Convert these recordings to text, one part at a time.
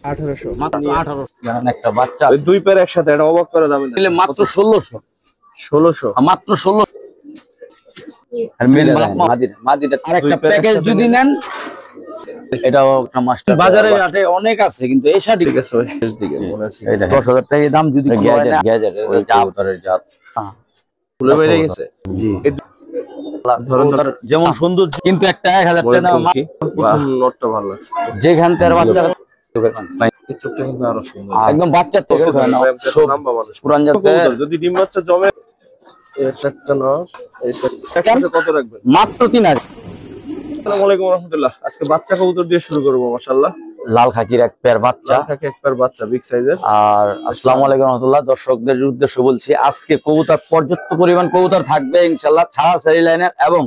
1800 মাত্র 1800 জানেন একটা বাচ্চা ওই দুই পেয়ার একসাথে, এটা অবাক করা দাম নিলে মাত্র 1600 মাত্র 1600 আর মিলে মাদিটা আরেকটা প্যাকেজ যদি নেন এটাও একটা মাস্টার বাজারে হাটে অনেক আছে কিন্তু এই শাড়ি ঠিক আছে ভাই শেষ দিকে মনে আছে এটা 10000 টাকা দাম যদি গ্যাজেট ওই জাতের জাত ফুলে বেরিয়ে গেছে জি ধরেন যেমন সুন্দর কিন্তু একটা 1000 টাকা প্রথম নটটা ভালো লাগছে, যেখান থেকে বাচ্চা এই চোখটা কিন্তু আরো সুন্দর একদম বাচ্চা থেকে লম্বা মানুষ পুরান জাতের যদি ডিম বাচ্চা জমে একটা নর এটা কত রাখবেন? মাত্র 3000। আসসালামু আলাইকুম ওয়া রাহমাতুল্লাহ। আজকে বাচ্চা কবুতর দিয়ে শুরু করব মাশাআল্লাহ। লাল খাকির এক পেয়ার বাচ্চা, লাল খাকি এক পেয়ার বাচ্চা বিগ সাইজের। আর আসসালামু আলাইকুম ওয়া রাহমাতুল্লাহ। দর্শকদের উদ্দেশ্যে বলছি আজকে কবুতর পর্যাপ্ত পরিমাণ কবুতর থাকবে ইনশাআল্লাহ, ছাড়া সারি লাইনের এবং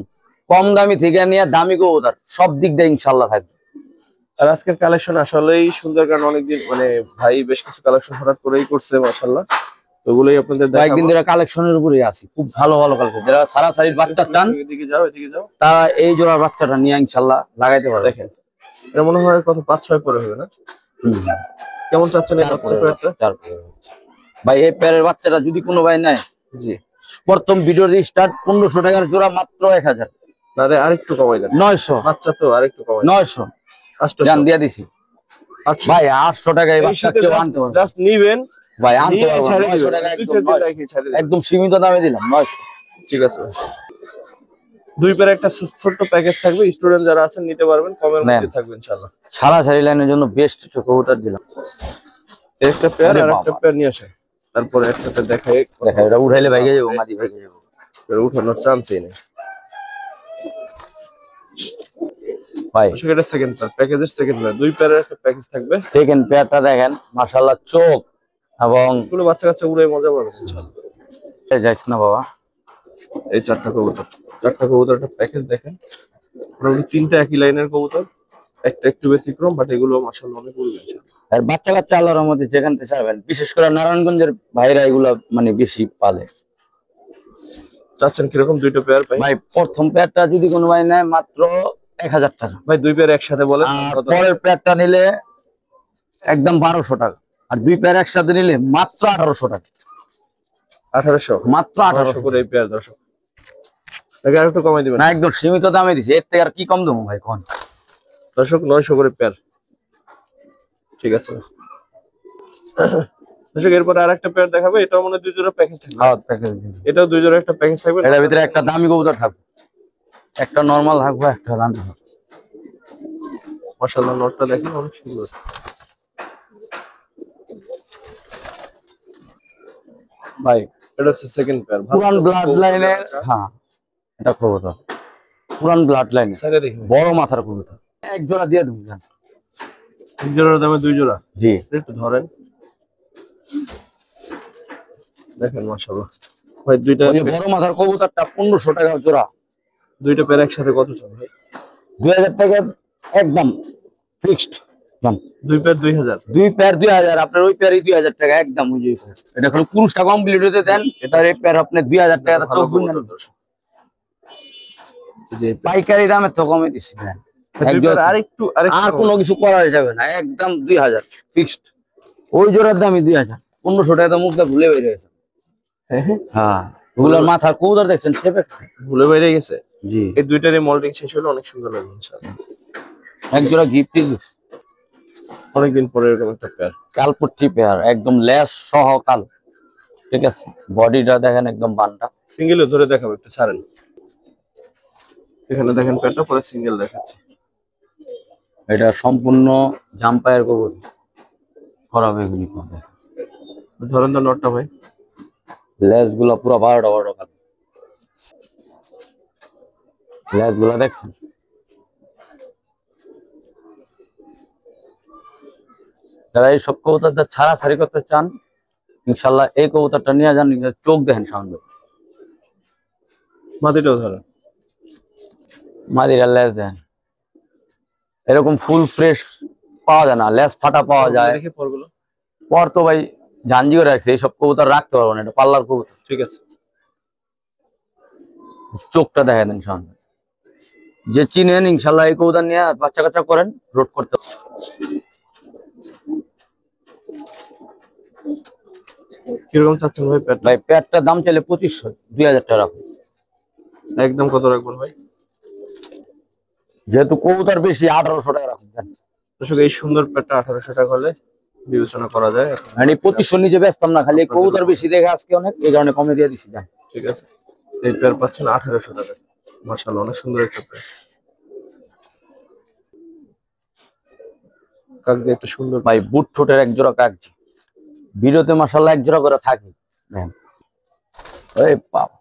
কম দামি থেকে নিয়ে দামি কবুতর সব দিক দিয়ে ইনশাআল্লাহ থাকবে। আর আজকের কালেকশন আসলেই সুন্দর, কারণ অনেকদিন মানে ভাই বেশ কিছু কালেকশন হঠাৎ করেই করছে মাশাআল্লাহ, ওগুলোই আপনাদের দেখাবো। কয়েকদিন ধরে কালেকশনের উপরেই আছি, খুব ভালো ভালো কালেকশন। যারা সারা সারির বাচ্চা চান এদিকে যাও এদিকে যাও, তারা এই জোড়ার বাচ্চাটা নিয়ে ইনশাআল্লাহ লাগাইতে পারবে। দেখেন এটা মনে হয় কত 5-6 পরে হবে না? কেমন চাচ্ছেন এই বাচ্চা পেয়ারটা? ভাই এই পেয়ারের বাচ্চাটা যদি কোনো ভাই নেয়, জি প্রথম ভিডিওর স্টার্ট 1500 টাকার জোড়া মাত্র 1000। না রে আরেকটু কমাই দেন, 900 বাচ্চা তো আরেকটু কমাই 900 800 জান দিয়া দিছি ভাই। 800 টাকা এই বাচ্চা কেউ আনতে পারবে? জাস্ট নিবেন ভাই, আনতে পারবে 900 টাকা একদম সীমিত দামে দিলাম 900। ঠিক আছে, দুই পেয়ার একটা ছোট্ট প্যাকেজ থাকবে, স্টুডেন্ট যারা আছেন নিতে পারবেন, কমের মধ্যে থাকবে ইনশাআল্লাহ। সারা সারি লাইনের জন্য বেস্ট কবুতর দিলাম। একটা পেয়ার আর একটা পেয়ার নিয়ে আসেন, তারপরে একসাথে দেখাই এটা উঠাইলে ভাইগে যাবো, মাদি ভাইগে যাবো, উঠানোর চান্সই নেই ভাই। এটা সেকেন্ড পেয়ার, প্যাকেজের সেকেন্ড পেয়ার, দুই পেয়ারের একটা প্যাকেজ থাকবে। সেকেন্ড পেয়ারটা দেখেন মাশাআল্লাহ, চোখ এবং গুলো বাচ্চা কাচ্চা উড়ে মজা পাবেন ইনশাআল্লাহ। যাইছ না বাবা, এই চারটা কবুতর একটা প্যাকেজ দেখেন, মোটামুটি তিনটা একই লাইনের কবুতর, একটা একটু ব্যতিক্রম, বাট এগুলো মাশাআল্লাহ অনেক উড়বে ইনশাআল্লাহ। আর বাচ্চা কাচ্চা আল্লাহর রহমতে যেখান থেকে চাইবেন, বিশেষ করে নারায়ণগঞ্জের ভাইরা এগুলা মানে বেশি পালে। চাচ্ছেন কিরকম দুইটা পেয়ার? ভাই প্রথম পেয়ারটা যদি কোনো ভাই নেয় মাত্র 1000 টাকা ভাই, দুই পেয়ার একসাথে বলেন। পরের পেয়ারটা নিলে একদম 1200 টাকা, আর দুই পেয়ার একসাথে নিলে মাত্র 1800 টাকা। 1800 মাত্র 1800 করে এই পেয়ার। দর্শক আগে আরেকটু কমাই দিবেন না, একদম সীমিত দামে দিছি, এর থেকে আর কি কম দেবো ভাই কোন? দর্শক 900 করে পেয়ার। ঠিক আছে দর্শক, এরপর আরেকটা পেয়ার দেখাবো, এটাও মনে হয় দুই জোড়া প্যাকেজ থাকবে। হ্যাঁ প্যাকেজ, এটাও দুই জোড়া একটা প্যাকেজ থাকবে। এটার ভিতরে একটা দামি কবুতর থাকবে, একটা নরমাল থাকবে, একটা দামি থাকবে। মাশাআল্লাহ নটটা দেখেন অনেক সুন্দর ভাই। এটা হচ্ছে সেকেন্ড পেয়ার, পুরান ব্লাড লাইনের। হ্যাঁ এটা কবুতর পুরান ব্লাড লাইন, বড় মাথার কবুতর। এক জোড়া দিয়ে দেবো জান, এক জোড়ার দামে দুই জোড়া। জি একটু ধরেন দেখেন মাশাআল্লাহ ভাই, দুইটা বড় মাথার কবুতরটা 1500 টাকা জোড়া। দুইটা পেয়ার একসাথে কত চান ভাই? 2000 টাকা একদম ফিক্সড জান। দুই পেয়ার 2000, দুই পেয়ার 2000, আপনার ওই পেয়ারই 2000 টাকা একদম। ওই যে এটা এখন পুরুষটা কমপ্লিট হতে দেন, এটার এই পেয়ার আপনি 2000 টাকা চোখ বুঝলেন। যে পাইকারি দামে তো কমে দিছি দেন, আর কোনো কিছু করা যাবে না, একদম 2000 ফিক্সড। ওই জোড়ার দামই 2000, 1500 টাকা তো মুখটা ভুলে বেরিয়ে গেছে। হ্যাঁ ওগুলোর মাথা কবুতর দেখছেন শেপে ভুলে বেরিয়ে গেছে। জি এই দুইটারই মোল্ডিং শেষ হলে অনেক সুন্দর লাগবে ইনশাআল্লাহ। এক জোড়া গিফট দিস, অনেকদিন পরে এরকম একটা পেয়ার, কালপট্টি পেয়ার, একদম লেস সহ কাল। ঠিক আছে, বডিটা দেখেন একদম বানটা। সিঙ্গেলও ধরে দেখাবো, একটু ছাড়েন। এখানে দেখেন পেয়ারটা, পরে সিঙ্গেল দেখাচ্ছি। এটা সম্পূর্ণ জাম্পায়ের কবুতর, খারাপ এগুলি পাবে। ধরেন তো নটটা ভাই, লেজ গুলা পুরো 12টা কাল। লেজ গুলা দেখছেন? যারা এই সব কবুতরটা ছাড়া ছাড়ি করতে চান ইনশাল্লাহ এই কবুতরটা নিয়ে যান। চোখ দেখেন সামনে, মাটিটাও ধরেন, মাদিরা লেজ দেখেন, এরকম ফুল ফ্রেশ পাওয়া যায় না, লেজ ফাটা পাওয়া যায়। পর তো ভাই জাঞ্জি করে রাখছে, এইসব কবুতর রাখতে পারবো না, এটা পাল্লার কবুতর। ঠিক আছে, চোখটা দেখে দেন সামনে, যে চিনেন ইনশাল্লাহ এই কবুতর নিয়ে বাচ্চা কাচ্চা করেন, রোড করতে। কিরকম চাচ্ছেন ভাই প্যাট? ভাই প্যাটটার দাম চাইলে 2500, 2000 টাকা রাখুন। একদম কত রাখবেন ভাই? যেহেতু কবুতর বেশি, 1800 টাকা রাখুন। দর্শক এই সুন্দর প্যাটটা 1800 টাকা হলে বিবেচনা করা যায়। মানে 2500 নিচে বেচতাম না, খালি কবুতর বেশি দেখে আজকে অনেক, এই কারণে কমে দিয়ে দিছি। জান ঠিক আছে, এই পেয়ার পাচ্ছেন 1800 টাকা। মাশাআল্লাহ, অনেক সুন্দর একটা পেয়ার। কাকজি একটা সুন্দর ভাই বুট ঠোঁটের এক জোড়া কাকজি, ভিডিওতে মাশাআল্লাহ এক জোড়া করে থাকে। দেখেন ওরে বাবা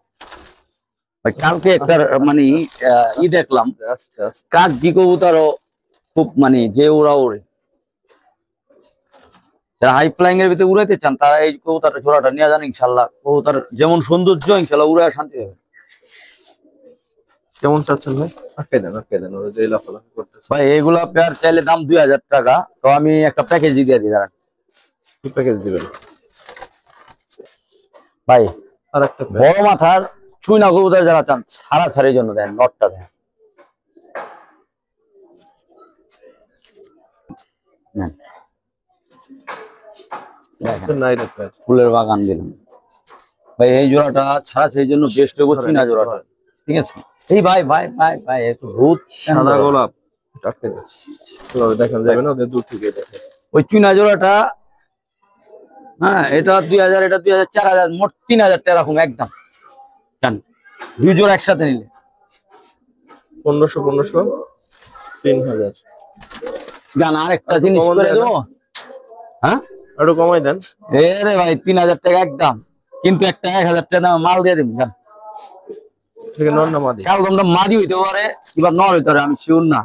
ভাই, কালকে একটা মানে ই দেখলাম, আস্তে আস্তে কাকজি কবুতরও খুব মানে যে ওরা ওরে, যারা হাই ফ্লাইং এর ভিতরে উড়াইতে চান তারা এই কবুতর জোড়াটা নিয়ে যান, ইনশাল্লাহ কবুতর যেমন সৌন্দর্য, ইনশাল্লাহ উড়ায় শান্তি হবে। কেমন চাচ্ছেন ভাই? আটকে দেন ওরা যে লাফালাফি করতেছে। ভাই এগুলা পেয়ার চাইলে দাম 2000 টাকা, তো আমি একটা প্যাকেজ দিয়ে দিই। দাঁড়ান, কি প্যাকেজ দিবেন ভাই আর একটা বড় মাথার চুইনা কবুতর যারা চান সারা ছাড়ির জন্য দেন, নটটা দেন। নাইট প্যাকেজ ফুলের বাগান দিলাম ভাই, এই জোড়াটা ছাড়া সেই জন্য বেস্ট হবো চুইনা জোড়াটা। ঠিক আছে, এই ভাই ভাই ভাই ভাই একটু ভূত সাদা গোলাপ আটকে দেন, এভাবে দেখেন যাবে না, ওদের দূর থেকে দেখেন। ওই চুইনা জোড়াটা, হ্যাঁ এটা 2000, এটা 2000, 4000, মোট 3000 টাকা রাখুন একদম। জান দুই জোড়া একসাথে নিলে 1500 3000। জান আরেকটা জিনিস করে দেবো, হ্যাঁ একটু কমাই দেন। রে ভাই 3000 টাকা একদম, কিন্তু একটা 1000 টাকা মাল দিয়ে দিন। জান ঠিক আছে, নর না মাদি? কাল তোমরা মাদি হইতে পারে কিংবা নর হইতে পারে, আমি শিওর না,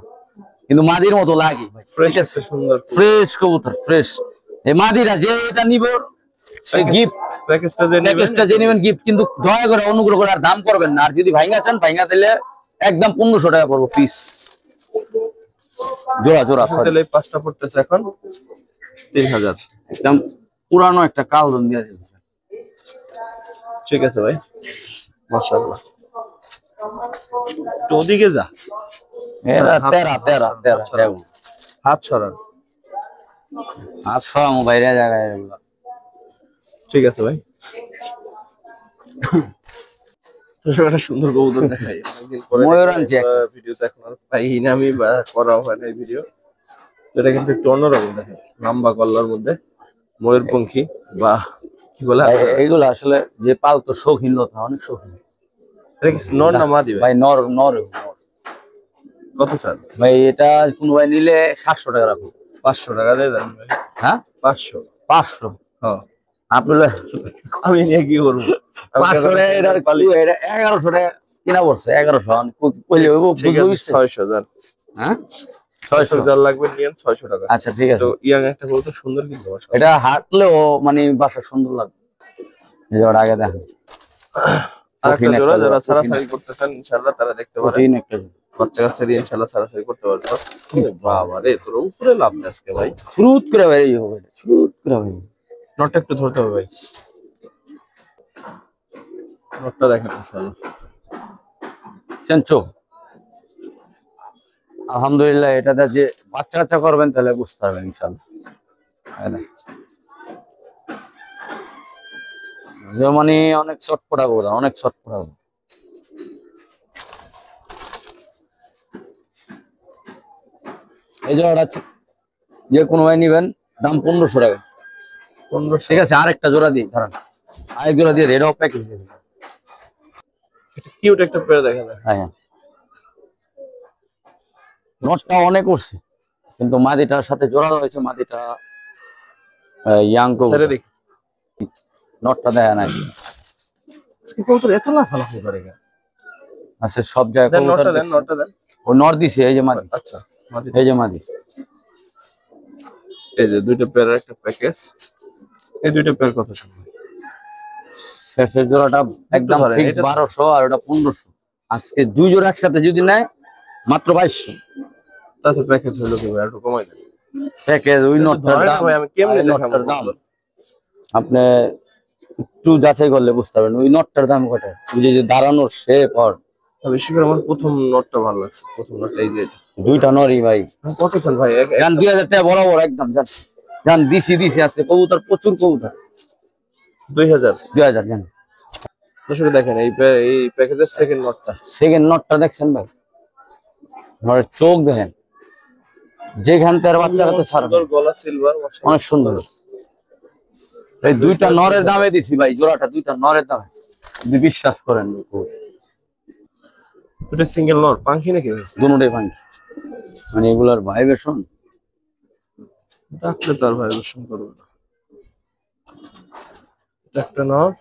কিন্তু মাদির মতো লাগে ভাই। ফ্রেশ আছে, সুন্দর ফ্রেশ কবুতর, ফ্রেশ। এই মাদিরা যে এটা নিব গিফট, প্যাকেজটা যে নেবেন গিফট, কিন্তু দয়া করে অনুগ্রহ করে আর দাম করবেন না। আর যদি ভাইঙ্গা চান, ভাইঙ্গা দিলে একদম 1500 টাকা পড়বো পিস, জোড়া জোড়া। তাহলে এই পাঁচটা পড়তেছে এখন 3000। একদম পুরানো একটা কালদম দিয়ে দিন। ঠিক আছে ভাই, মাশাআল্লাহ। তো ওদিকে যা, এরা তেরা তেরা তেরা হাত ছড়ান। হাত ছড়ানো বাইরে জায়গায় এগুলো। ঠিক আছে ভাই, একটা সুন্দর কবুতর দেখাই। অনেকদিন পরে ময়ূর আনছি একটা। ভিডিওতে এখন আর পাইনি আমি, বা করা হয় না এই ভিডিও। এটা কিন্তু একটু অন্যরকম দেখে, লম্বা গলার মধ্যে ময়ূরপঙ্খী বা কি বলে, এইগুলো আসলে যে পালতো শৌখিন লোক, অনেক শৌখিন। এটা কি নর না মাদি ভাই? নর নর। কত চান ভাই? এটা কোনো ভাই নিলে 700 টাকা রাখবো। 500 টাকা দিয়ে দেন ভাই। হ্যাঁ 500? 500? হ্যাঁ। আপনি আমি নিয়ে কি করবো? 500 টাকা, এটা 1100 টাকা কিনা পড়ছে। 1100 600 দেন। হ্যাঁ 600 যার লাগবে নিয়েন, 600 টাকা। আচ্ছা ঠিক আছে। তো ইয়াং একটা কবুতর সুন্দর, কিন্তু এটা হাঁটলেও মানে বাসা সুন্দর লাগবে। এই জোড়া আগে দেখেন, আরেকটা জোড়া যারা সারাসারি করতে চান ইনশাআল্লাহ তারা দেখতে পারেন। বাচ্চা কাচ্চা দিয়ে ইনশাআল্লাহ সারাসারি করতে পারবে। বাবা রে, তোর উপরে লাভ আজকে ভাই, ফ্রুট করে বেরিয়ে হবে, ফ্রুট করে বেরিয়ে। নটটা একটু ধরতে হবে ভাই, নটটা দেখেন ইনশাআল্লাহ। সেনচো আলহামদুলিল্লাহ, এটাতে যে বাচ্চা কাচ্চা করবেন তাহলে বুঝতে পারবেন ইনশাআল্লাহ। মানে অনেক চটপটা কবুতর, অনেক চটপটা। এই জোড়াটা যে কোনো ভাই নিবেন, দাম 1500 টাকা। 1500? ঠিক আছে, আরেকটা জোড়া দিই, ধরেন আরেক জোড়া দিয়ে এটাও প্যাকেজ দিয়ে দিন। এটা কিউট একটা পেয়ার দেখেন। হ্যাঁ হ্যাঁ, নটটা অনেক করছে, কিন্তু মাদিটার সাথে জোড়া হয়েছে, মাদিটা ইয়াং কবুতর, নটটা দেখা নাই। আজকে কবুতর এত লাফালাফি করে কেন? আচ্ছা সব জায়গায় নটটা দেন, নটটা দেন। ও নর দিছে, এই যে মাদি। আচ্ছা মাদি, এই যে মাদি। এই যে দুইটা পেয়ার একটা প্যাকেজ। এই দুইটা পেয়ার কত সময়? শেষের জোড়াটা একদম ফিক্স 1200, আর ওটা 1500। আজকে দুই জোড়া একসাথে যদি নেয় মাত্র 2200। তাতে প্যাকেজ হলো কি ভাই, একটু কমাই দেন প্যাকেজ। ওই নটটার দাম আমি কেমনে দেখাবো? আপনি একটু যাচাই করলে বুঝতে পারবেন ওই নটটার দাম কত। ওই যে দাঁড়ানোর শেপ, আর বেশি করে আমার প্রথম নটটা ভালো লাগছে, প্রথম নটটা। এই যে দুইটা নরই ভাই। কত চান ভাই? জান 2000 টাকা বরাবর একদম। জান জান দিছি আজকে কবুতর, প্রচুর কবুতর। 2000 2000 জান। দর্শক দেখেন এই প্যাকেজের সেকেন্ড নটটা, সেকেন্ড নটটা দেখছেন ভাই, নরের চোখ দেখেন, যেখান থেকে বাচ্চারা তো ছাড়বে, সুন্দর গলা সিলভার, অনেক সুন্দর। এই দুইটা নরের দামে দিছি ভাই, জোড়াটা দুইটা নরের দামে, যদি বিশ্বাস করেন। এটা সিঙ্গেল নর পাখি নাকি ভাই? দুটোটাই পাঙ্কি, মানে এগুলার ভাইব্রেশন ডাকলে তো আর ভাইব্রেশন করবে না। এটা একটা নর,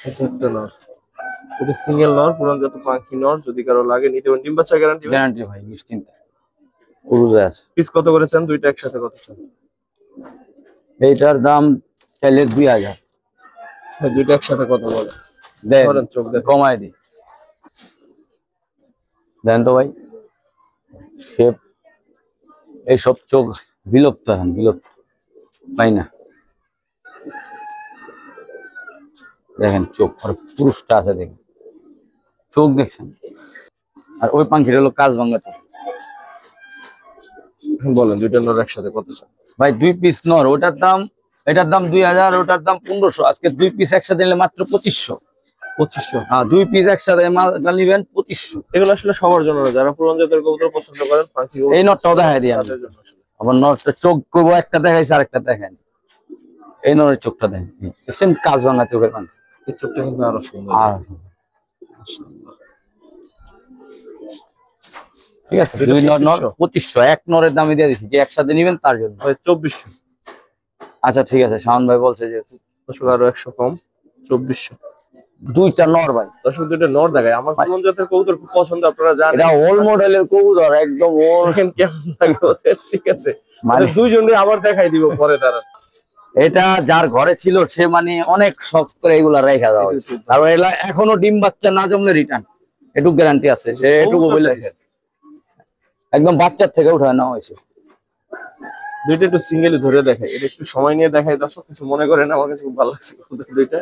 এটা একটা নর, এটা সিঙ্গেল নর, পুরান যত পাখি নর। যদি কারো লাগে নিতে পারেন। ডিম বাচ্চা গ্যারান্টি? গ্যারান্টি ভাই, নিশ্চিন্তে উড়ে আছে। পিস কত করেছেন দুইটা একসাথে কত চান? এইটার দাম চাইলে 2000, দুইটা একসাথে কত বলে ধরেন, চোখ দেখেন, কমাই দিই। দেন তো ভাই, শেপ এইসব চোখ বিলুপ্ত, এখন বিলুপ্ত পাই না। দেখেন চোখ, আর পুরুষটা আছে দেখেন, চোখ দেখছেন। আর ওই পাখিটা হলো কাজভাঙ্গা চোখ। বলেন দুইটা নর একসাথে কত চান? ভাই 2 পিস নর, ওটার দাম, এটার দাম 2000, ওটার দাম 1500। আজকে 2 পিস একসাথে নিলে মাত্র 2500। 2500? হ্যাঁ, 2 পিস একসাথে নিবেন 2500। এগুলো আসলে সবার জন্য না, যারা পুরান জাতের কবুতর পছন্দ করেন, পাখি এই নটটাও দেখাই দিই আমি। তাদের জন্য আসলে। আবার নটটা চোখ করবো, একটা দেখাইছে আরেকটা দেখেন, এই নরের চোখটা দেখেন, দেখছেন কাজভাঙ্গা চোখের পাখি। এই চোখটা কিন্তু আরো সুন্দর। আর মাশাআল্লাহ। ঠিক আছে, 2 নর 2500, এক নরের দামে দিয়ে দিচ্ছি, যে একসাথে নিবেন তার জন্য। ভাই 2400। আচ্ছা ঠিক আছে, শাওন ভাই বলছে যেহেতু, দর্শক আরো 100 কম, 2400। দুইটা নর ভাই। দর্শক দুইটা নর দেখায়। আমার পুরান জাতের কবুতর খুব পছন্দ, আপনারা জানেন। এটা ওল্ড মডেলের কবুতর, একদম ওল্ড। কেমন লাগে ওদের? ঠিক আছে, মানে দুইজনকে আবার দেখাই দিব পরে তারা। এটা যার ঘরে ছিল সে মানে অনেক শখ করে এগুলা রেখা দেওয়া হয়েছে। তারপর এগুলা এখনো ডিম বাচ্চা না জমলে রিটার্ন, এটুকু গ্যারান্টি আছে, সে এটুকু বলে একদম বাচ্চার থেকে উঠায় নেওয়া হয়েছে। দুইটা একটু সিঙ্গেলি ধরে দেখাই, এটা একটু সময় নিয়ে দেখাই দর্শক, কিছু মনে করেন, আমার কাছে খুব ভালো লাগছে দুইটা।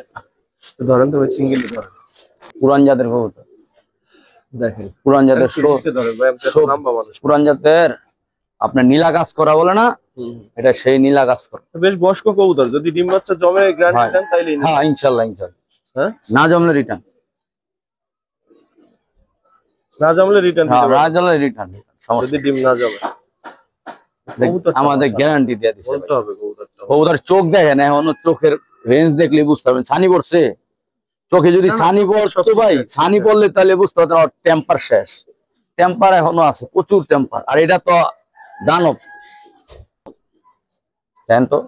ধরেন তো ভাই, সিঙ্গেলি ধরেন। পুরান জাতের কবুতর দেখেন, পুরান জাতের পুরান জাতের আপনার নীলা কাজ করা বলে না, এটা সেই নীলা কাজ করা। বেশ বয়স্ক কবুতর, যদি ডিম বাচ্চা জমে গ্যারান্টি দেন তাইলে। হ্যাঁ ইনশাআল্লাহ, ইনশাআল্লাহ। হ্যাঁ, না জমলে রিটার্ন, না জমলে রিটার্ন দিতে না জমলে রিটার্ন, যদি ডিম না জমে আমাদের গ্যারান্টি দিয়ে দিচ্ছে। বলতে হবে কবুতরটা। কবুতর চোখ দেখেন, এখনো চোখের রেঞ্জ দেখলে বুঝতে পারবেন। ছানি পড়ছে চোখে, যদি ছানি পড়তো ভাই, ছানি পড়লে তাহলে বুঝতে পারতেন ওর টেম্পার শেষ। টেম্পার এখনো আছে, প্রচুর টেম্পার। আর এটা তো দানব, দেন তো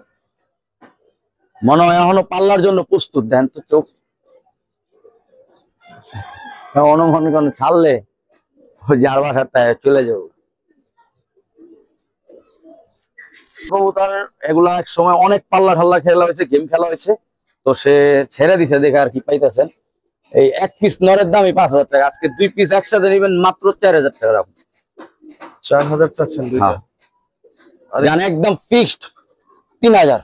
মনে হয় এখনো পাল্লার জন্য প্রস্তুত। দেন তো চোখ, অনুমান করে ছাড়লে যার বাসাটা চলে যাবো। কবুতর এগুলা এক সময় অনেক পাল্লা ঠাল্লা খেলা হয়েছে, গেম খেলা হয়েছে, তো সে ছেড়ে দিছে দেখে আর কি পাইতেছেন। এই এক পিস নরের দামই 5000 টাকা, আজকে 2 পিস একসাথে নেবেন মাত্র 4000 টাকা রাখুন। 4000 চাচ্ছেন দুইটা? জান একদম ফিক্সড 3000,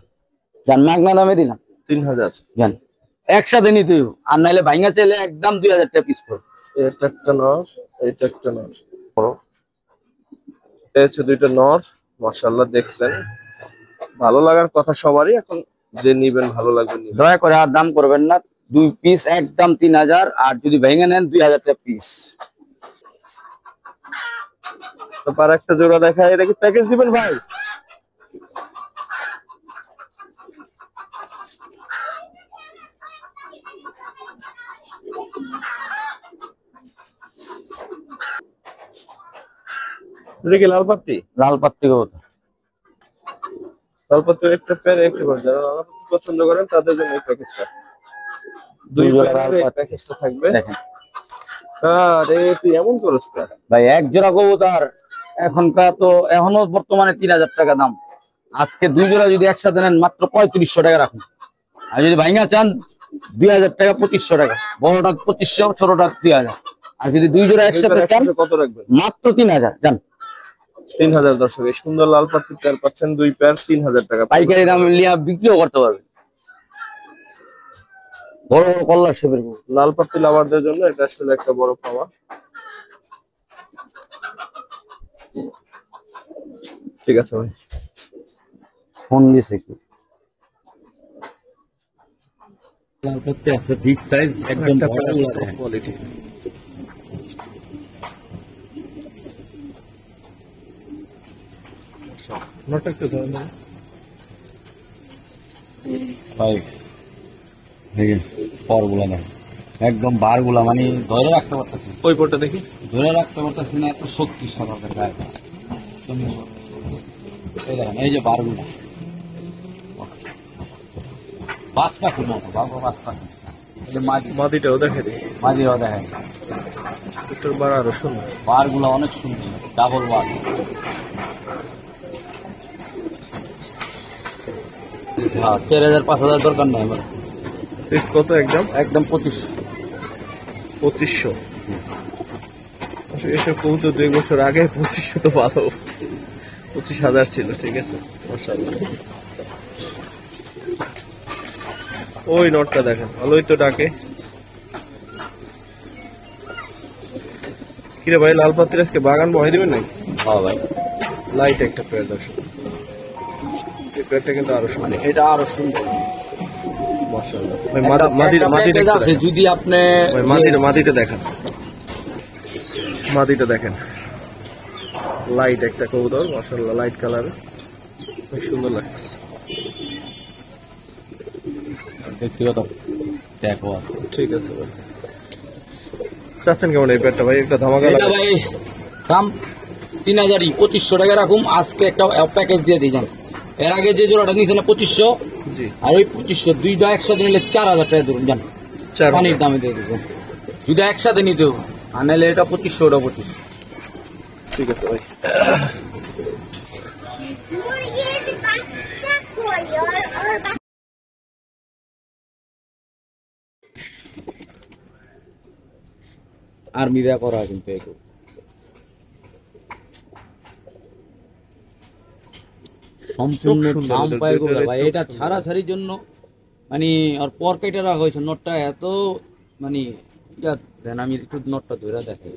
জান মাগনা দামে দিলাম 3000। জান একসাথে নিতে, আর নাইলে ভাইঙ্গা চাইলে একদম 2000 টাকা পিস পড়বে। এটা একটা নর, এটা একটা নর, এটা হচ্ছে দুইটা নর। মাশাআল্লাহ, দেখছেন, ভালো লাগার কথা সবারই। এখন যে নিবেন ভালো লাগবে, দয়া করে আর দাম করবেন না, 2 পিস একদম 3000, আর যদি ভেঙে নেন 2000 টাকা পিস। তারপর একটা জোড়া দেখায়, এটা কি প্যাকেজ দিবেন ভাই? এটা কি লাল পাত্তি? লাল পাত্তি কবুতর, লাল পাত্তি একটা পেয়ার, একটা করে। যারা লাল পাত্তি পছন্দ করেন তাদের জন্য এই প্যাকেজটা, 2 পেয়ারের এই প্যাকেজটা থাকবে। দেখেন আরে তুই এমন করছ না ভাই, এক জোড়া কবুতর এখনকার তো এখনো বর্তমানে 3000 টাকা দাম। আজকে 2 জোড়া যদি একসাথে নেন মাত্র 3500 টাকা রাখুন। আর যদি ভাইঙ্গা চান 2000 টাকা, 2500 টাকা, বড়টা 2500, ছোটটা 3000। আর যদি 2 জোড়া একসাথে চান কত রাখবেন? মাত্র 3000 জান। 3000 দর্শক, এই সুন্দর লাল পাত্তি পেয়ার পাচ্ছেন, 2 পেয়ার 3000 টাকা। পাইকারি দাম লিয়া বিক্রিও করতে পারবেন। বড় বড় কল্লার শেপের লাল পাত্তি লাভারদের জন্য এটা আসলে একটা বড় পাওয়া। ঠিক আছে ভাই, ফোন দিছে কি লালপাত্তি আছে বিগ সাইজ একদম বড় কোয়ালিটি। নটটা একটু ধরেন না। ভাই দেখেন পরগুলা দেখেন একদম বারগুলা মানে ধরে রাখতে পারতেছি ওই পটটা দেখি। ধরে রাখতে পারতেছি না, এত শক্তি সরকার গায়ে। এই দেখেন এই যে বারগুলা বাস পাখির মতো বাবা, বাস পাখি। এই যে মাদিটাও দেখে দিই, মাঝিরাও দেখেন একটু বার আরো সুন্দর। বারগুলা অনেক সুন্দর, ডাবল বার। হ্যাঁ 4000-5000 দরকার নেই আমার। কত একদম? একদম 2500। 2500। এসব কবুতর 2 বছর আগে 2500 তো ভালো, 25,000 ছিল। ঠিক আছে, মাশাআল্লাহ। ওই নটটা দেখেন, ভালোই তো ডাকে। কিরে ভাই, লাল পাত্রী আজকে বাগান বহাই দিবেন নাকি? হ্যাঁ ভাই, লাইট একটা পেয়ার দর্শক, এই পেয়ারটা কিন্তু আরো সুন্দর। এটা আরো সুন্দর মাশাআল্লাহ ভাই। মাদিটা আছে যদি আপনি মাদিটা দেখেন, মাদিটা দেখেন, লাইট একটা কবুতর মাশাআল্লাহ, লাইট কালার, খুব সুন্দর লাগছে। ব্যক্তিগত ট্যাগও আছে। ঠিক আছে ভাই, চাচ্ছেন কেমন এই পেয়ারটা ভাই? একটা ধামাকা এটা ভাই দাম 3000ই, 2500 টাকা রাখুন। আজকে একটা প্যাকেজ দিয়ে দিই যান। এর আগে যে জোড়াটা নিয়েছে না 2500, জি, আর ওই 2500 দুইটা একসাথে নিলে 4000 টাকা ধরুন যান, পানির দামে দিয়ে দেবেন। দুইটা একসাথে নিতে হবে, আর নাহলে এটা 2500, ওটা 2500। ঠিক আছে ভাই। আর্মি দেওয়া করা কিন্তু এগুলো সম্পূর্ণ দাম পায় গো ভাই। এটা ছাড়া ছাড়ির জন্য মানে আর পর কেটে রাখা হয়েছে। নটটা এত মানে দেন, আমি একটু নটটা ধরে দেখাই।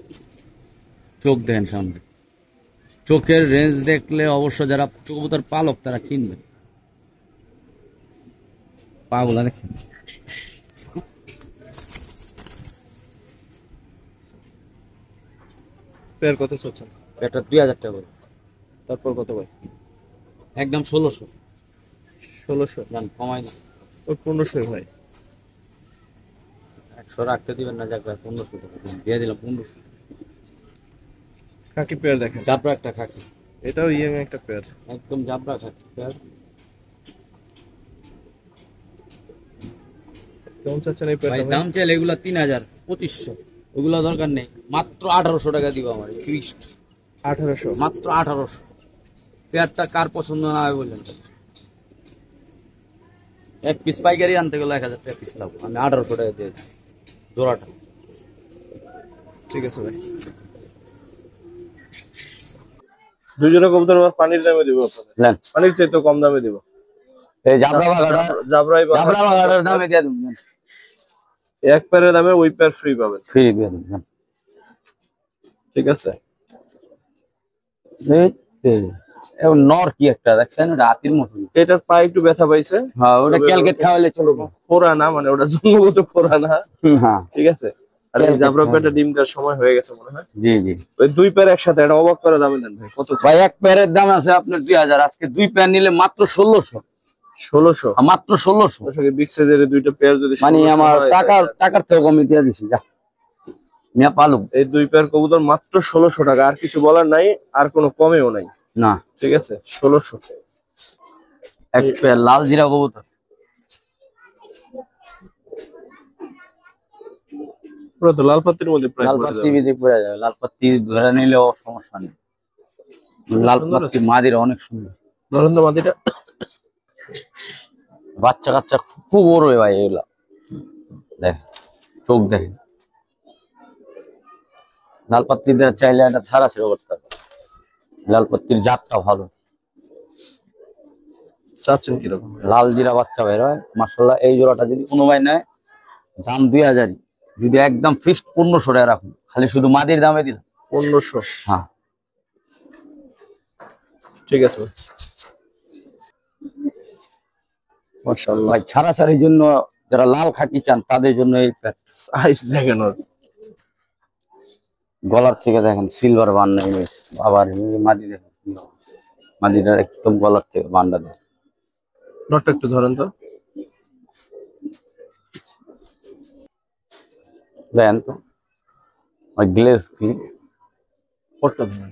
চোখ দেন সামনে, চোখের রেঞ্জ দেখলে অবশ্য যারা কবুতর পালক তারা চিনবে। পাগুলা দেখেন, পেয়ার কত চাচ্ছেন? এটা 2000 টাকা করে। তারপর কত ভাই? একদম 1600। 1600 জান কমাই দিন। ওই 1500 ভাই। 100 রাখতে দিবেন না, যাক 1500 টাকা দিয়ে দিলাম। 1500। কাকি পেয়ার দেখেন, জাবরা একটা খাকি, এটাও ইএম একটা পেয়ার, একদম জাবরা খাকি। কেমন চাচ্ছেন এই ভাই পেয়ারটা? দাম চাইলে এগুলা 3000, 2500, ওগুলা দরকার নেই। মাত্র 1800 টাকা দিব আমার ফিক্সড। 1800 মাত্র 1800। পেয়ারটা কার পছন্দ না হয় বললেন, এক পিস পাইকারি আনতে গেলে 1000 টাকা পিস লাগবে, আমি 1800 টাকা দিয়ে দিচ্ছি জোড়াটা। ঠিক আছে ভাই। দুই জোড়া কবুতর পানির দামে দিব আপনাদের, পানির চেয়ে তো কম দামে দিব। এই জাবরা বাগাটা, জাবরা বাগাটার দামে দিয়ে দিবেন। এক পেয়ারের দামে ওই পেয়ার ফ্রি পাবেন, ফ্রি দিয়ে দিবেন। ঠিক আছে। এখন নর কি একটা দেখছেন, ওটা হাতির মতো। এটার পায়ে একটু ব্যথা পাইছে, হ্যাঁ ওটা ক্যালকেট খাওয়ালে চলবে। খোরা না, মানে ওটা জন্মগত খোরা না। হ্যাঁ ঠিক আছে। আর এই জাবরা পেয়ারটা ডিম দেওয়ার সময় হয়ে গেছে মনে হয়। জি জি। ওই দুই পেয়ার একসাথে এটা অবাক করে দামে দেন ভাই। কত ভাই? এক পেয়ারের দাম আছে আপনার 2000, আজকে দুই পেয়ার নিলে মাত্র 1600। 1600 মাত্র 1600। আসলে বিগ সাইজের দুইটা পেয়ার যদি মানে আমার টাকার থেকে কমে দিয়ে দিছি। যা মিয়া পালুম, এই দুই পেয়ার কবুতর মাত্র 1600 টাকা, আর কিছু বলার নাই, আর কোনো কমেও নাই না। ঠিক আছে, 1600। এক পেয়ার লাল জিরা কবুতর, পুরো তো লাল পাত্তির মধ্যে প্রায় লাল পাত্তি বিধি পড়ে যাবে। লাল পাত্তি ধরে নিলেও সমস্যা নেই। লাল পাত্তি মাদির অনেক সুন্দর। নরেন্দ্র মাদিটা বাচ্চা কাচ্চা খুব বড় ভাই এগুলা। দেখ চোখ দেখে, লাল পাত্তি চাইলে এটা ছাড়া ছিল করতে হবে। লাল পাত্তির জাতটা ভালো। চাচ্ছেন কিরকম? লাল জিরা বাচ্চা ভাই হয় মাশাআল্লাহ। এই জোড়াটা যদি কোনো ভাই নেয় দাম 2000, যদি একদম ফিক্সড 1500 টাকা রাখুন, খালি শুধু মাদির দামে দিলাম 1500। হ্যাঁ ঠিক আছে ভাই, মাশাআল্লাহ। ভাই ছাড়াছাড়ির জন্য যারা লাল খাকি চান তাদের জন্য এই সাইজ দেখেন ওর। গলার থেকে দেখেন সিলভার বান নেই আবার মাদি দেখেন মাদিটা একদম গলার থেকে বান্ডা দেয়। নটটা একটু ধরেন তো। দেখেন তো ওই গ্লেজ কি পরটা ধরেন।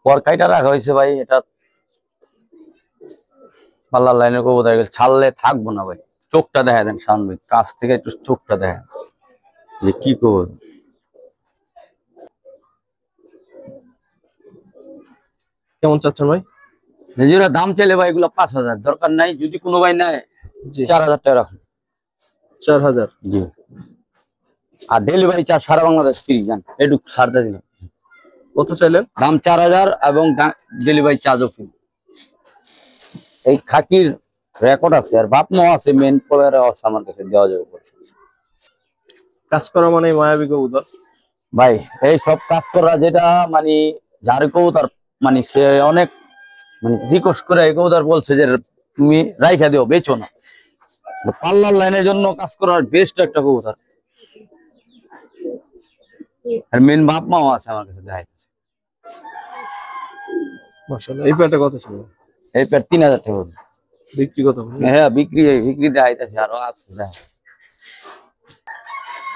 পর কাইটা রাখা হয়েছে ভাই, এটা পাল্লার লাইনের কবুতর ছাড়লে থাকবো না ভাই। চোখটা দেখা দেন সামনে কাছ থেকে একটু চোখটা দেখা যে কি কবুতর। কেমন চাচ্ছেন ভাই? যেটা দাম চাইলে ভাই এগুলো 5,000, দরকার নাই যদি কোনো ভাই নেয় 4,000 টাকা রাখুন। 4,000? জি। আর ডেলিভারি চার্জ সারা বাংলাদেশ ফ্রি, জান এটুকু ছাড়তে দিলাম। কত চাইলেন? দাম 4,000 এবং ডেলিভারি চার্জও ফ্রি। এই খাকির রেকর্ড আছে আর বাপ মাও আছে, মেন পলারে আছে, আমার কাছে দেওয়া যাবে। কাজ করা মানে মায়াবী কবুতর ভাই, এই সব কাজ করা যেটা মানে যার কবুতর মানে সে অনেক মানে রিকোয়েস্ট করে এই কবুতর বলছে যে তুমি রাইখা দিও, বেচো না। পাল্লার লাইনের জন্য কাজ করার বেস্ট একটা কবুতর। আর মেন বাপ মাও আছে আমার কাছে দেখাইতেছে। মাশাআল্লাহ। এই প্যাটটা কত ছিল? এই প্যাট 3,000 টাকা। বিক্রি কত? হ্যাঁ বিক্রি দেখাইতেছে, আরো আছে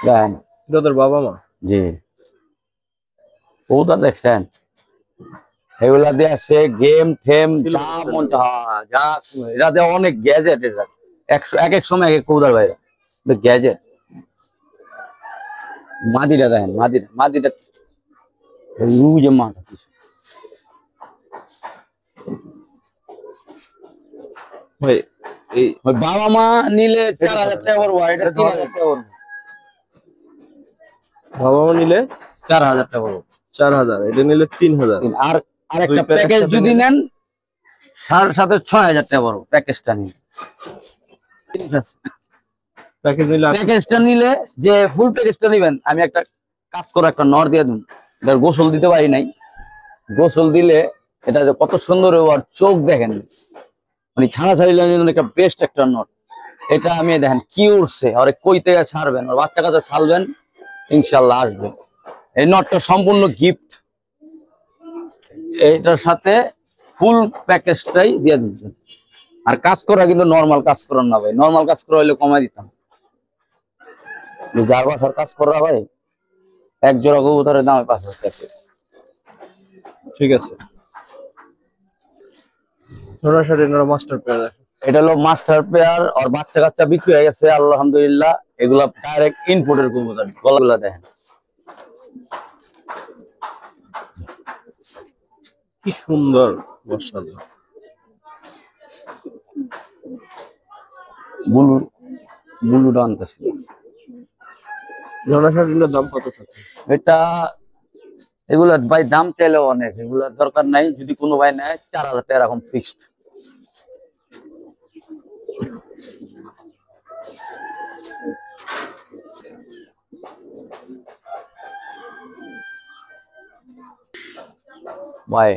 দেখেন। এটা তোর বাবা মা? জি। কবুতর দেখছেন এগুলা দিয়ে সে গেম ঠেম যা মন যা এরা দিয়ে অনেক গ্যাজেট। এরা এক এক সময় এক এক কবুতর ভাই গ্যাজেট। মাদিটা দেখেন, মাদিটা যে মাটা ভাই এই বাবা মা নিলে 4,000 টাকা পড়বো, আর এটা 3,000 টাকা পড়বো। বাবা মা নিলে 4,000 টাকা পড়বো। 4,000, এটা নিলে 3,000। আর একটা প্যাকেজ যদি নেন সাথে 6,000 টাকা পড়বো প্যাকেজটা নিয়ে। ঠিক আছে, প্যাকেজটা নিলে যে ফুল প্যাকেজটা নিবেন, আমি একটা কাজ করে একটা নর দিয়ে দিন। এটার গোসল দিতে পারি নাই, গোসল দিলে এটা যে কত সুন্দর আর চোখ দেখেন মানে ছাড়া ছাড়িলেন একটা বেস্ট একটা নট। এটা আমি দেখেন কি উঠছে, আর কই থেকে ছাড়বেন, আর বাচ্চা কাছে ছাড়বেন ইনশাল্লাহ আসবে। এই নটটা সম্পূর্ণ গিফট, এইটার সাথে ফুল প্যাকেজটাই দিয়ে দিচ্ছেন। আর কাজ করা কিন্তু নর্মাল কাজ করার না ভাই, নর্মাল কাজ করা হইলে কমাই দিতাম। যার বাসার কাজ করা ভাই এক জোড়া কবুতরের দামে 5,000 টাকা। ঠিক আছে। মাস্টার পেয়ার, এটা হলো মাস্টার পেয়ার, আর বাচ্চা কাচ্চা বিক্রি হয়ে গেছে আলহামদুলিল্লাহ। এগুলা ডাইরেক্ট ইনপুটের কবুতর, গলাগুলা দেখেন কি সুন্দর মাশাআল্লাহ। বুলু ডানতেছিল। ঝর্ণা শার্টিনের দাম কত চাচ্ছেন? এটা এগুলা ভাই দাম চাইলেও অনেক, এগুলা দরকার নাই। যদি কোনো ভাই নেয় 4,000 টাকা এরকম ফিক্সড। ভাই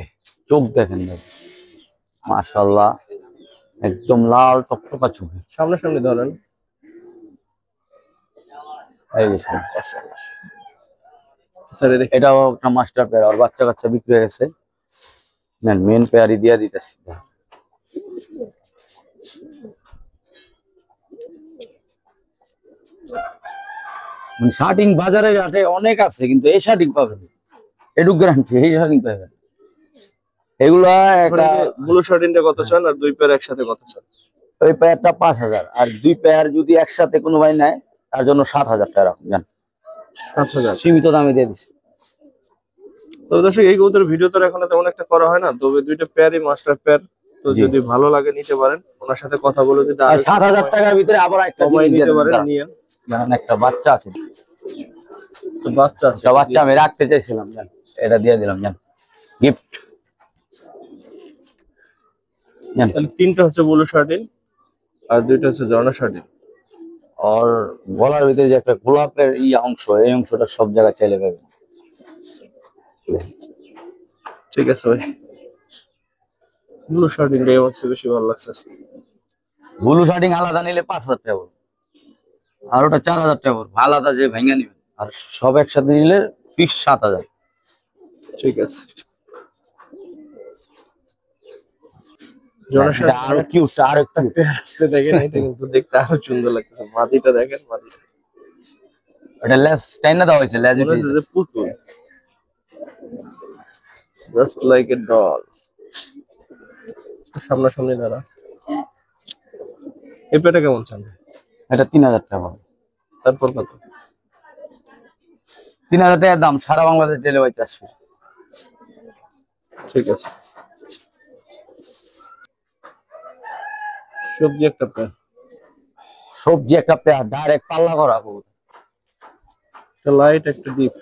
চোখ দেখেন ভাই, মাশাআল্লাহ একদম লাল টকটকা চোখ। সামনাসামনি ধরেন। এটাও একটা মাস্টার পেয়ার, আর বাচ্চা কাচ্চা বিক্রি হয়ে গেছে। মেন পেয়ারই দিয়া দিতেছি। শার্টিং বাজারে ঘাটে অনেক আছে, কিন্তু এই শার্টিং পাবেন, এটুক গ্যারান্টি, এই শার্টিং পাবেন। এগুলা একটা ব্লু শার্টিংটা কত চান, আর দুই পেয়ার একসাথে কত চান? ওই পেয়ারটা 5,000, আর দুই পেয়ার যদি একসাথে কোনো ভাই নেয় তার জন্য 7,000 টাকা রাখুন, জান 7,000 সীমিত দামে দিয়ে দিচ্ছি। তো দর্শক, এই কবুতরের ভিডিও তো এখন তেমন একটা করা হয় না, তবে দুইটা পেয়ারই মাস্টার পেয়ার। তো যদি ভালো লাগে নিতে পারেন, ওনার সাথে কথা বলে যদি 7,000 টাকার ভিতরে আবার একটা নিতে পারেন নিয়েন। জানেন একটা বাচ্চা আছে, বাচ্চা আছে, বাচ্চা আমি রাখতে চাইছিলাম, জান এটা দিয়ে দিলাম, জান গিফট। তাহলে তিনটা হচ্ছে ব্লু শার্টিন আর দুইটা হচ্ছে ঝর্ণা শার্টিন। আর গলার ভিতরে যে একটা গোলাপের অংশ, এই অংশটা সব জায়গায় চাইলে পাবে। ঠিক আছে ভাই, ব্লু শার্টিনটাই আমার বেশি ভালো লাগছে। ব্লু শার্টিং আলাদা নিলে 5,000 টাকা পড়বে, আর ওটা 4,000 টাকা পড়বে আলাদা যে ভেঙে নিবেন। আর সব একসাথে নিলে ফিক্স 7,000। ঠিক আছে। এটা আরো কিউট, আর একটু আছে দেখেন, এটা কিন্তু দেখতে আরো সুন্দর লাগতেছে। মাদিটা দেখেন, মাদিটা এটা লেস টাইনা দেওয়া হয়েছে, লেজ মনে হচ্ছে যে পুতুল, জাস্ট লাইক এ ডল। সামনাসামনি দাঁড়া। এই পেটা কেমন চান? এটা 3,000 টাকা পড়বে। তারপর কত? 3,000 টাকার দাম, সারা বাংলাদেশ ডেলিভারি চার্জ। ঠিক আছে। সবজি একটা পেয়ার, সবজি একটা পেয়ার ডাইরেক্ট পাল্লা করা একটা লাইট একটা ডিপ।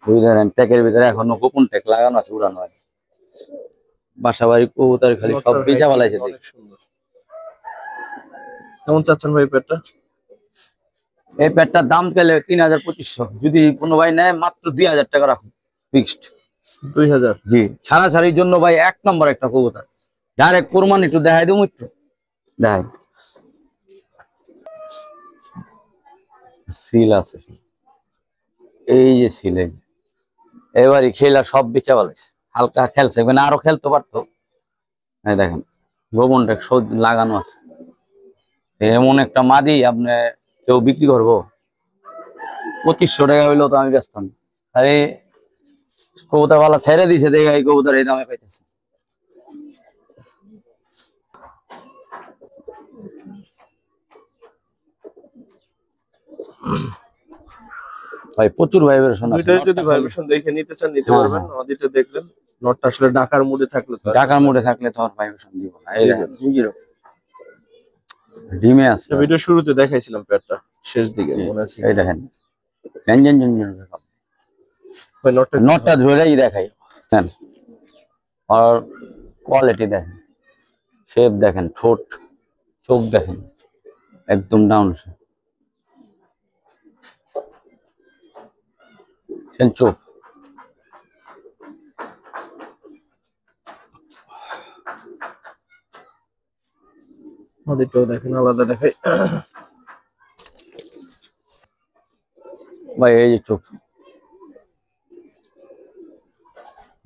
বুঝলেন, ট্যাকের ভিতরে এখনো গোপন ট্যাক লাগানো আছে, উড়ানো আছে। বাসা বাড়ি কবুতর খালি সব বেচা ফেলাইছে। অনেক সুন্দর। কেমন চাচ্ছেন ভাই পেটটা? এই পেটটার দাম পেলে 3,250। যদি কোনো ভাই নেয় মাত্র 2,000 টাকা রাখুন ফিক্সড। 2,000? জি, ছাড়াছাড়ির জন্য ভাই এক নম্বর একটা কবুতর। ডাইরেক্ট কোরবানি একটু দেখাই দেবো, একটু দেখাই। সিল আছে, এই যে সিল, এবারই খেলা সব বেচা ফেলাইছে। হালকা খেলছে, মানে আরো খেলতে পারতো। দেখেন গোপনটা সব লাগানো আছে। এমন একটা মাদি আপনি কেউ বিক্রি করবো? 2,500 টাকা হইলো তো আমি ব্যস্ত না। আরে কবুতর ভালো ছেড়ে দিছে, দেখে এই কবুতর এই দামে পাইতেছে। ভাই প্রচুর ভাইব্রেশন আছে। দুইটাই যদি ভাইব্রেশন দেখে নিতে চান নিতে পারবেন। নদীটা দেখলেন, নটটা আসলে ঢাকার মুডে থাকলে তো, ঢাকার মুডে থাকলে তো আর ভাইব্রেশন দিব না। এই দেখেন ডিমে আছে। ভিডিও শুরুতে দেখাইছিলাম পেয়ারটা, শেষ দিকে মনে আছে। এই দেখেন জ্ঞান ভাই নটটা ধরেই দেখাই। আর কোয়ালিটি দেখেন, শেপ দেখেন, ঠোঁট চোখ দেখেন, একদম ডাউন চোখ। নদীটাও দেখেন, আলাদা দেখাই। ভাই এই যে চোখ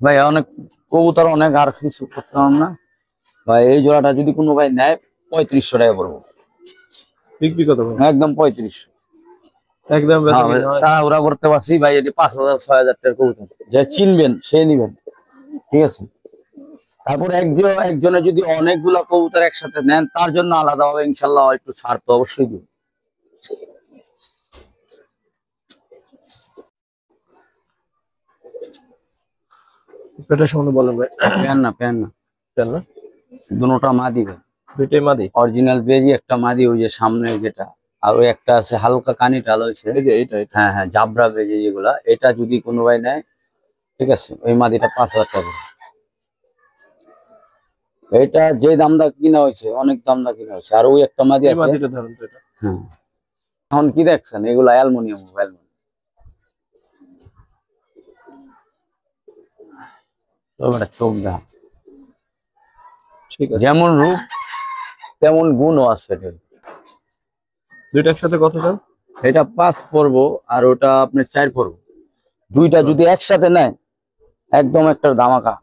ভাই, অনেক কবুতর অনেক, আর কিছু করতাম না ভাই। এই জোড়াটা যদি কোনো ভাই নেয় 3,500 টাকা পড়বো। বিক্রি কত? একদম 3,500 একদম। তা ওরা করতে পারছি ভাই। এটি 5,000 6,000 টাকার কবুতর, যে চিনবেন সে নিবেন, ঠিক আছে। তারপর একজনে যদি অনেকগুলা কবুতর একসাথে নেন, তার জন্য আলাদা হবে ইনশাল্লাহ একটু ছাড় তো অবশ্যই দিব। পেটার সম্বন্ধে বলেন ভাই। প্যান না দুটোটা মাদি ভাই, দুইটাই মাদি অরিজিনাল বেজি। একটা মাদি ওই যে সামনে যেটা, আর ওই একটা আছে হালকা কানি টাল হয়েছে, এই যে এইটা। হ্যাঁ জাবরা বেজি যেগুলা। এটা যদি কোনো ভাই নেয়, ঠিক আছে, ওই মাদিটা 5,000 টাকা। এটা যে দামটা কিনা হয়েছে, অনেক দামটা কিনা হয়েছে। আর ওই একটা মাদি আছে, মাদিটা ধরুন তো এটা। হ্যাঁ। এখন কি দেখছেন, এগুলা অ্যালুমিনিয়াম। চোখ দেখা, ঠিক আছে। যেমন রূপ তেমন গুণও আছে। দুইটা একসাথে কত দাম? এটা 5 পড়বো, আর ওটা আপনার 4 পড়বো। দুইটা যদি একসাথে নেয় একদম একটা ধামাকা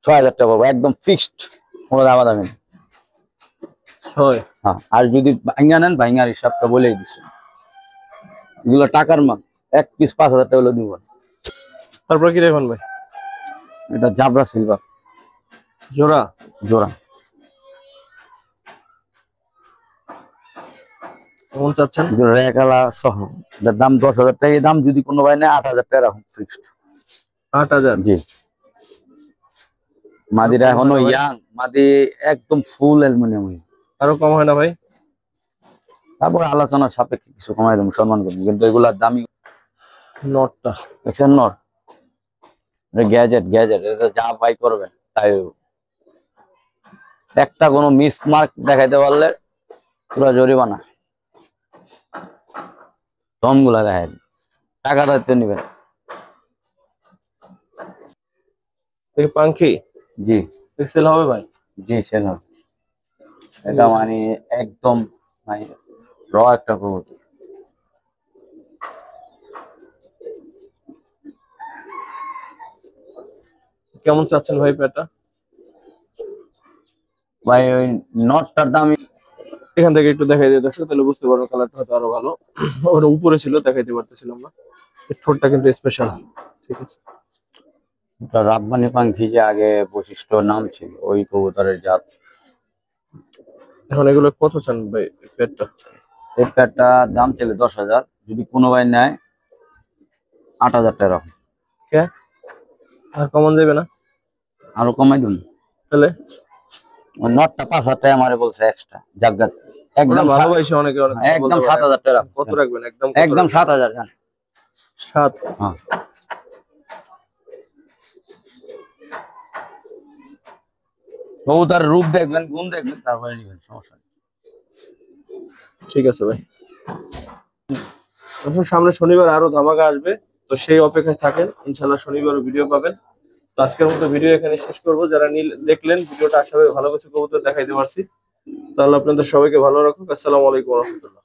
6,000 টাকা পড়বো, একদম ফিক্সড, কোনো দামাদামি নেই। 6? হ্যাঁ, আর যদি ভাঙ্গা নেন, ভাঙ্গার হিসাবটা বলেই দিচ্ছে। এগুলো টাকার মান, এক পিস 5,000 টাকা হলে দিব। তারপর কি দেখুন ভাই? এটা জাবরা সিলভার জোড়া। কেমন চাচ্ছেন? রেকালা সহ এটার দাম 10,000 টাকা। দাম যদি কোনো ভাই নেয় 8,000 টাকা রাখুন ফিক্সড। 8,000? জি। মাদিরা এখনো ইয়াং মাদি, একদম ফুল অ্যালুমিনিয়াম। আরো কম হয় না ভাই? তারপর আলোচনা সাপেক্ষে কিছু কমাই দেবো, সম্মান করবো, কিন্তু এগুলার দামি। নটটা দেখছেন নট, গ্যাজেট এটা যা বাই করবে তাই। একটা কোনো মিস মার্ক দেখাইতে পারলে পুরো জরিমানা। দমগুলা দেখাই, টাকাটা তো নিবেন। পাঙ্খি? জি সেল হবে ভাই? জি সেল হবে। এটা মানে একদম মানে র একটা কবুতর। কেমন চাচ্ছেন ভাই পেয়ারটা? ভাই ওই নটটার দাম এখান থেকে একটু দেখাই দিয়ে দর্শক, তাহলে বুঝতে পারবো কালারটা হয়তো আরো ভালো। ওর উপরে ছিল দেখাইতে পারতেছিলাম না, এর ঠোঁটটা কিন্তু স্পেশাল। ঠিক আছে, রাব্বানি পাখি যে আগে বৈশিষ্ট্য নাম ছিল ওই কবুতরের জাত। এখন এগুলো কত চান ভাই পেয়ারটা? এই প্যাডটা দাম ছিল 10,000, যদি কোনো ভাই নেয় 8,000 টাকা। কে আর কমন যাবে না? আরো কমাই দিন। তাহলে ওই নটটা 5,000 টাকা আমারে বলছে এক্সট্রা জাগাত। একদম ভালোবাসে অনেকে, অনেক একদম 7,000 টাকা। কত রাখবেন? একদম একদম 7,000 জান। 7? হ্যাঁ কবুতরের রূপ দেখবেন, গুণ দেখবেন, তারপরে নিবেন, সমস্যা নেই। ঠিক আছে ভাই। সামনে শনিবার আরো ধামাকা আসবে, তো সেই অপেক্ষায় থাকেন, ইনশাল্লাহ শনিবারও ভিডিও পাবেন। তো আজকের মতো ভিডিও এখানে শেষ করবো। যারা দেখলেন ভিডিওটা, আশা করি ভালো কিছু কবুতর দেখাইতে পারছি। তাহলে আপনাদের সবাইকে ভালো রাখুন। আসসালামু আলাইকুম রহমতুল্লাহ।